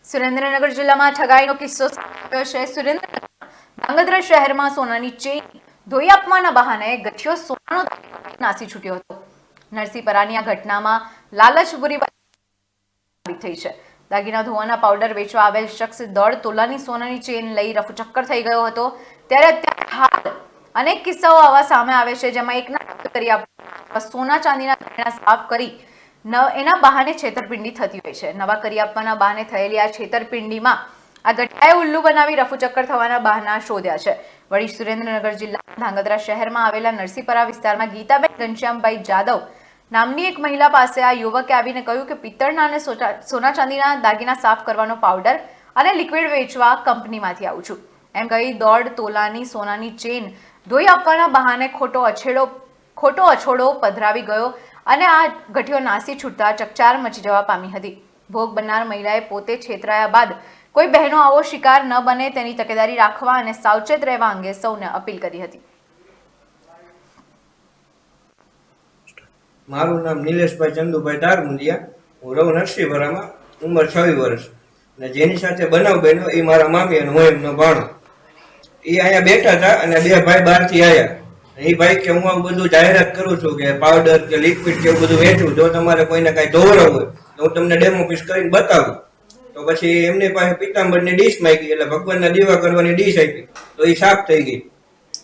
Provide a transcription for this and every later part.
સુરેન્દ્રનગર જિલ્લામાં ઠગાઈનો કિસ્સો સામે આવ્યો છે। સુરેન્દ્રનગર ધાંગધ્રા શહેરમાં સોનાની ચેઇન ધોઈ આપવાના બહાને ગઠિયો સોનાનો નાસી છૂટ્યો હતો। નરસીપરાની આ ઘટનામાં લાલચ બુરી થઈ છે। દાગીના ધોવાના પાવડર વેચવા આવેલ શખ્સ 1.5 તોલાની સોનાની ચેઇન લઈ રફુચક્કર થઈ ગયો હતો। ત્યારે અત્યારે હાલ અનેક કિસ્સાઓ આવા સામે આવે છે, જેમાં એકના કરી સોના ચાંદીના ગહેણા સાફ કરી એના બહાને છેતરપિંડી થતી હોય છે। નવા કરી આપવાના બહાને થયેલી આ છેતરપિંડીમાં આ ગઠિયાએ ઉલ્લુ બનાવી રફુચક્કર થવાના બહાના શોધ્યા છે। વળી સુરેન્દ્રનગર જિલ્લાના ધાંગધ્રા શહેરમાં આવેલા નરસીપરા વિસ્તારમાં ગીતાબેન ઘનશ્યામભાઈ જાદવ નામની એક મહિલા પાસે આ યુવકે આવીને કહ્યું કે પિત્તળના અને સોના ચાંદીના દાગીના સાફ કરવાનો પાવડર અને લિક્વિડ વેચવા કંપનીમાંથી આવું છું એમ કહી 1.5 તોલાની સોનાની ચેઇન ધોઈ આપવાના બહાને ખોટો અછોડો પધરાવી ગયો અને આ ગઠિયો નાસી છૂટતા ચકચાર મચી જવા પામી હતી। ભોગ બનનાર મહિલાએ પોતે છેતરાયા બાદ કોઈ બહેનો આવો શિકાર ન બને તેની તકેદારી રાખવા અને સાવચેત રહેવા અંગે સૌને અપીલ કરી હતી। મારું નામ નિલેશભાઈ ચંદુભાઈ ધારમુંડિયા, હું રહું નરસિંહપરામાં, ઉંમર 26 વર્ષ। અને જેની સાથે બનાવ બન્યો એ મારા મામી અને હું એમનો ભાણો। એ અહીંયા બેઠા હતા અને બે ભાઈ બહારથી આવ્યા। એ ભાઈ કે હું આવું બધું જાહેરાત કરું છું કે પાવડર કે લિક્વિડ કે એવું બધું વેચું, જો તમારે કોઈને કાંઈ ધોવરાવું હોય તો હું તમને ડેમો પીસ કરીને બતાવું। તો પછી એમની પાસે પિત્તાંબરની ડીશ માંગી, એટલે ભગવાનના દીવા કરવાની ડીશ આપી, તો એ સાફ થઈ ગઈ।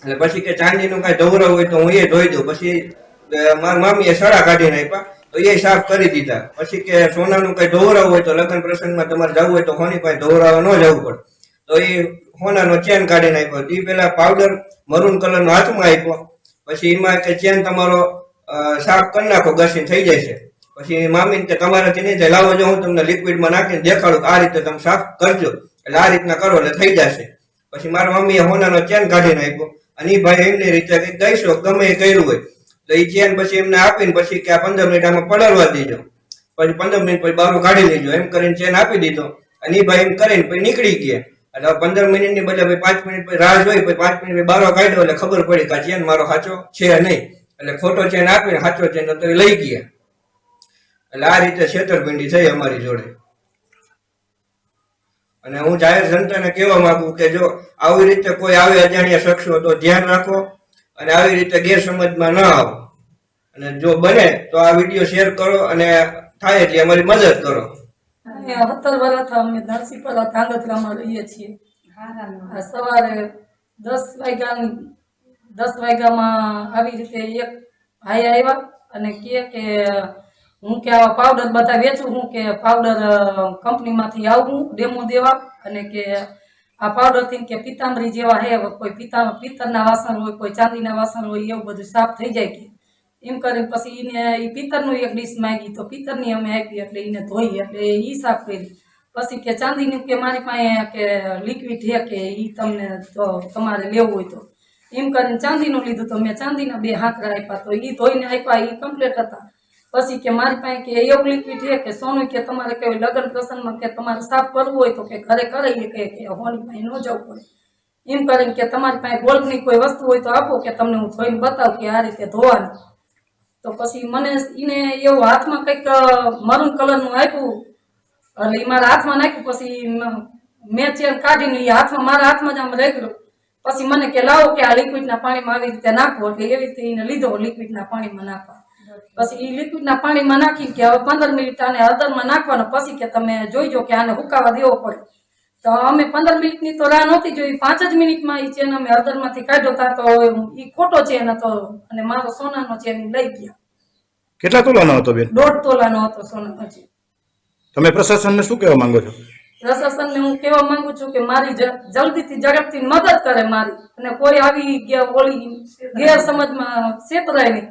એટલે પછી કે ચાંદીનું કાંઈ ધોવરાવું હોય તો હું એ ધોઈ દઉં। પછી મારા મામીએ સડા કાઢીને આપ્યા, તો એ સાફ કરી દીધા। પછી કે સોનાનું કઈ ધોવરાવું હોય તો લગ્ન પ્રસંગમાં તમારે જવું હોય તો કોની પાસે ધોવરાવા ન જવું પડે, તો એ સોનાનો ચેન કાઢીને આપ્યો। એ પેલા પાવડર મરૂન કલરનો હાથમાં આપ્યો, પછી એમાં કે ચેન તમારો સાફ કરી નાખો, ઘસીને થઈ જાય છે। પછી મામીને કે તમારાથી નહીં થાય, લાવો જો હું તમને લિક્વિડમાં નાખીને દેખાડું, આ રીતે તમે સાફ કરજો, એટલે આ રીતના કરો એટલે થઈ જશે। પછી મારા મમ્મીએ સોનાનો ચેન કાઢીને આપ્યો અને એ ભાઈ એમની રીતે કંઈક ગઈશો ગમે એ કર્યું હોય તો એ ચેન પછી એમને આપીને પછી કે આ 15 મિનિટ આમાં પડારવા દેજો, પછી 15 મિનિટ પછી બારો કાઢી લેજો, એમ કરીને ચેન આપી દીધો। અને એ ભાઈ એમ કરીને પછી નીકળી ગયા। એટલે 15 મિનિટની બદલે 5 મિનિટ પછી રાહ જોઈ, પછી 5 મિનિટ બારો કાઢ્યો એટલે ખબર પડી કે આ ચેન મારો સાચો છે નહીં, એટલે ખોટો ચેન આપીને સાચો ચેન તો એ લઈ ગયા। એટલે આ રીતે છેતરપિંડી થઈ અમારી જોડે। અને હું જાહેર જનતાને કહેવા માંગુ કે જો આવી રીતે કોઈ આવે અજાણ્યા શખ્સો તો ધ્યાન રાખો અને આવી રીતે ગેરસમજમાં ન આવો। અને જો બને તો આ વિડીયો શેર કરો અને થાય એટલે અમારી મદદ કરો। 17 વર્ષ અમે નરસિંહપરા ધાંગધ્રામાં રહીએ છીએ। સવારે 10 વાગ્યામાં આવી રીતે એક ભાઈ આવ્યા અને કે હું કે આવા પાવડર બધા વેચું, હું કે પાવડર કંપનીમાંથી આવું ડેમો દેવા, અને કે આ પાવડરથી કે પિત્તાંબરી જેવા હે, કોઈ પિત્તળના વાસણ હોય, કોઈ ચાંદીના વાસણ હોય, એવું બધું સાફ થઈ જાય કે એમ કરીને પછી એને એ પિત્તળનું એક ડીશ માંગી, તો પિત્તળની અમે આપી, એટલે એને ધોઈ, એટલે એ સાફ કરી। પછી કે ચાંદીનું કે મારી પાસે કે લિક્વિડ છે કે એ તમને તો તમારે લેવું હોય તો એમ કરીને ચાંદીનું લીધું, તો મેં ચાંદીના 2 હાંકરા આપ્યા, તો એ ધોઈને આપ્યા, એ કમ્પ્લીટ હતા। પછી કે મારી પાસે કે એવું લિક્વિડ છે કે સોનું કે તમારે કઈ લગ્ન પ્રસંગમાં કે તમારે સાફ કરવું હોય તો કે ઘરે કરાવીએ કે હોની પાસે ન જવું પડે, એમ કરીને કે તમારી પાસે ગોલ્ડની કોઈ વસ્તુ હોય તો આપો કે તમને હું ધોઈને બતાવું કે આ રીતે ધોવાનું। તો પછી મને એને એવું હાથમાં કંઈક મરૂન કલરનું આપ્યું, એટલે એ મારા હાથમાં નાખ્યું। પછી મેં ચેન કાઢીને એ હાથમાં મારા હાથમાં જ આમ રહી ગયો। પછી મને કે લાવો કે આ લિક્વિડના પાણીમાં આવી રીતે નાખવો, એટલે એવી રીતે એને લીધો લિક્વિડના પાણીમાં નાખવા। પછી એ લિક્વિડના પાણીમાં નાખી કે હવે 15 મિનિટ આને હળદરમાં નાખવાનો, પછી કે તમે જોઈજો કે આને હુકાવા દેવો પડે। તો અમે 15 મિનિટની તો રાહ નહોતી જોઈ, 5 જ મિનિટમાં એ ચેન અમે હળદરમાંથી કાઢ્યો હતા, તો એ ખોટો ચેન હતો અને મારો સોનાનો ચેન લઈ ગયા। કેટલા તોલાનો હતો બેન? 1.5 તોલાનો હતો સોનાનો ચેન। તમે પ્રશાસનને શું કહેવા માંગો છો? પ્રશાસનને હું કહેવા માંગુ છું કે મારી જલ્દીથી ઝડપથી મદદ કરે મારી, અને કોઈ આવી ઓલી ગેરસમજમાં છેતરાય નહીં।